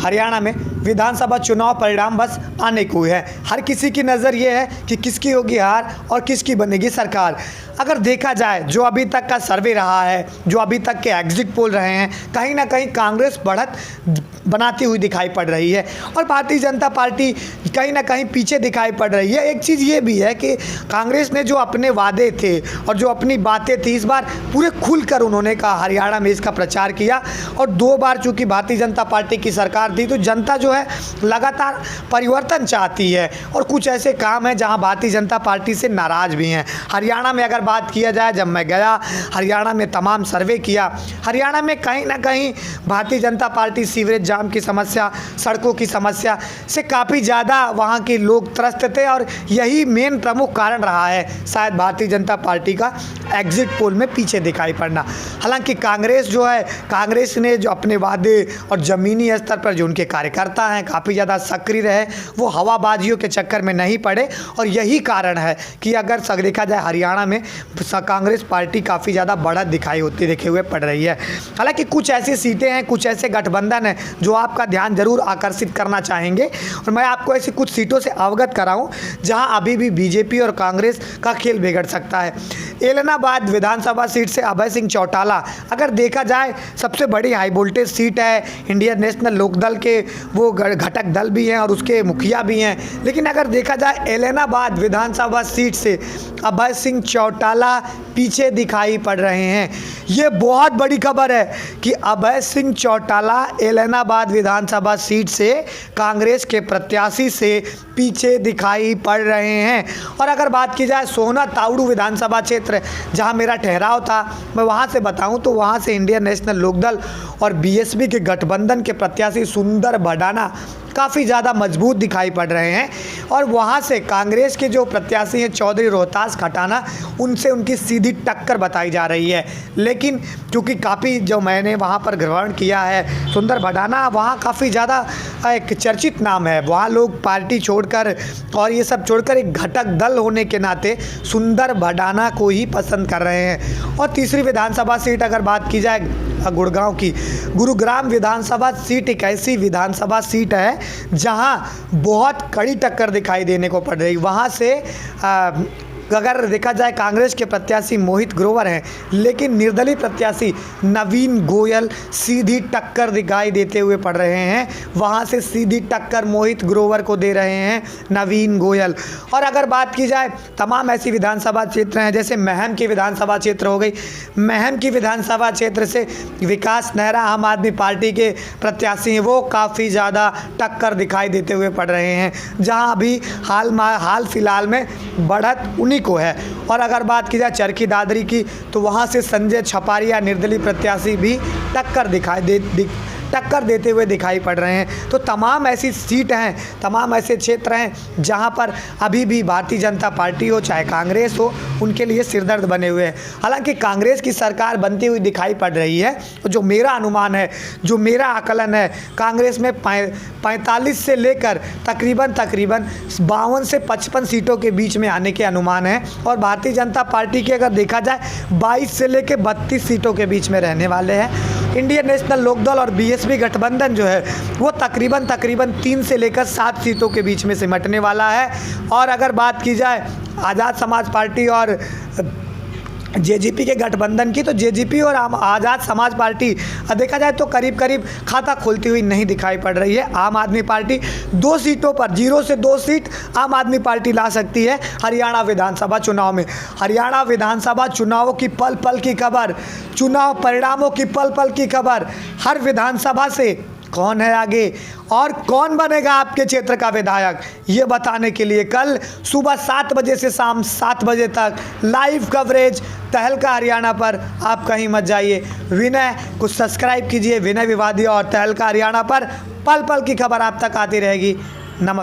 हरियाणा में विधानसभा चुनाव परिणाम बस आने को है। हर किसी की नज़र ये है कि किसकी होगी हार और किसकी बनेगी सरकार। अगर देखा जाए जो अभी तक का सर्वे रहा है, जो अभी तक के एग्जिट पोल रहे हैं, कहीं ना कहीं कांग्रेस बढ़त बनाती हुई दिखाई पड़ रही है और भारतीय जनता पार्टी कहीं ना कहीं पीछे दिखाई पड़ रही है। एक चीज़ ये भी है कि कांग्रेस ने जो अपने वादे थे और जो अपनी बातें थी, इस बार पूरे खुलकर उन्होंने कहा, हरियाणा में इसका प्रचार किया। और 2 बार चूंकि भारतीय जनता पार्टी की सरकार थी तो जनता जो है लगातार परिवर्तन चाहती है और कुछ ऐसे काम हैं जहां भारतीय जनता पार्टी से नाराज़ भी हैं। हरियाणा में अगर बात किया जाए, जब मैं गया हरियाणा में तमाम सर्वे किया, हरियाणा में कहीं ना कहीं भारतीय जनता पार्टी सीवरेज जाम की समस्या, सड़कों की समस्या से काफ़ी ज़्यादा वहाँ के लोग त्रस्त थे और यही मेन प्रमुख कारण रहा है शायद भारतीय जनता पार्टी का एग्जिट पोल में पीछे दिखाई पड़ना। हालांकि कांग्रेस जो है, कांग्रेस ने जो अपने वादे और ज़मीनी स्तर पर जो उनके कार्यकर्ता हैं काफ़ी ज़्यादा सक्रिय रहे, वो हवाबाजियों के चक्कर में नहीं पड़े और यही कारण है कि अगर देखा जाए हरियाणा में कांग्रेस पार्टी काफ़ी ज़्यादा बढ़त दिखाई होती देखे हुए पड़ रही है। हालांकि कुछ ऐसी सीटें हैं, कुछ ऐसे गठबंधन हैं जो आपका ध्यान जरूर आकर्षित करना चाहेंगे और मैं आपको ऐसी कुछ सीटों से अवगत कराऊं जहां अभी भी बीजेपी और कांग्रेस का खेल बिगड़ सकता है। एलनाबाद विधानसभा सीट से अभय सिंह चौटाला, अगर देखा जाए सबसे बड़ी हाई वोल्टेज सीट है, इंडियन नेशनल लोकदल के वो घटक दल भी हैं और उसके मुखिया भी हैं, लेकिन अगर देखा जाए एलनाबाद विधानसभा सीट से अभय सिंह चौटाला पीछे दिखाई पड़ रहे हैं। ये बहुत बड़ी खबर है कि अभय सिंह चौटाला एलनाबाद विधानसभा सीट से कांग्रेस के प्रत्याशी से पीछे दिखाई पड़ रहे हैं। और अगर बात की जाए सोना तावड़ू विधानसभा क्षेत्र जहां मेरा ठहराव था, मैं वहां से बताऊं तो वहां से इंडियन नेशनल लोकदल और बीएसपी के गठबंधन के प्रत्याशी सुंदर भडाना काफ़ी ज़्यादा मजबूत दिखाई पड़ रहे हैं और वहाँ से कांग्रेस के जो प्रत्याशी हैं चौधरी रोहतास खटाना, उनसे उनकी सीधी टक्कर बताई जा रही है। लेकिन क्योंकि काफ़ी जो मैंने वहाँ पर ग्रहण किया है, सुंदर भडाना वहाँ काफ़ी ज़्यादा एक चर्चित नाम है। वहाँ लोग पार्टी छोड़कर और ये सब छोड़कर एक घटक दल होने के नाते सुंदर भडाना को ही पसंद कर रहे हैं। और तीसरी विधानसभा सीट अगर बात की जाए गुड़गांव की, गुरुग्राम विधानसभा सीट एक ऐसी विधानसभा सीट है जहां बहुत कड़ी टक्कर दिखाई देने को पड़ रही। वहां से अगर देखा जाए कांग्रेस के प्रत्याशी मोहित ग्रोवर हैं, लेकिन निर्दलीय प्रत्याशी नवीन गोयल सीधी टक्कर दिखाई देते हुए पड़ रहे हैं। वहां से सीधी टक्कर मोहित ग्रोवर को दे रहे हैं नवीन गोयल। और अगर बात की जाए तमाम ऐसी विधानसभा क्षेत्र हैं, जैसे महम की विधानसभा क्षेत्र हो गई, महम की विधानसभा क्षेत्र से विकास नेहरा आम आदमी पार्टी के प्रत्याशी हैं, वो काफ़ी ज़्यादा टक्कर दिखाई देते हुए पड़ रहे हैं, जहाँ अभी हाल फिलहाल में बढ़त उन्हीं को है। और अगर बात की जाए चरखी दादरी की तो वहां से संजय छपारिया निर्दलीय प्रत्याशी भी टक्कर देते हुए दिखाई पड़ रहे हैं। तो तमाम ऐसी सीट हैं, तमाम ऐसे क्षेत्र हैं जहां पर अभी भी भारतीय जनता पार्टी हो चाहे कांग्रेस हो, उनके लिए सिरदर्द बने हुए हैं। हालांकि कांग्रेस की सरकार बनती हुई दिखाई पड़ रही है, तो जो मेरा अनुमान है, जो मेरा आकलन है, कांग्रेस में 45 से लेकर तकरीबन 52 से 55 सीटों के बीच में आने के अनुमान है। और भारतीय जनता पार्टी की अगर देखा जाए 22 से लेकर 32 सीटों के बीच में रहने वाले हैं। इंडियन नेशनल लोकदल और बीएसपी गठबंधन जो है वो तकरीबन 3 से लेकर 7 सीटों के बीच में सिमटने वाला है। और अगर बात की जाए आज़ाद समाज पार्टी और जेजेपी के गठबंधन की, तो जेजेपी और आज़ाद समाज पार्टी देखा जाए तो करीब खाता खोलती हुई नहीं दिखाई पड़ रही है। आम आदमी पार्टी 2 सीटों पर 0 से 2 सीट आम आदमी पार्टी ला सकती है हरियाणा विधानसभा चुनाव में। हरियाणा विधानसभा चुनावों की पल पल की खबर, चुनाव परिणामों की पल पल की खबर, हर विधानसभा से कौन है आगे और कौन बनेगा आपके क्षेत्र का विधायक, ये बताने के लिए कल सुबह 7 बजे से शाम 7 बजे तक लाइव कवरेज तहलका हरियाणा पर। आप कहीं मत जाइए, विनय को सब्सक्राइब कीजिए, विनय विवादी और तहलका हरियाणा पर पल पल की खबर आप तक आती रहेगी। नमस्कार।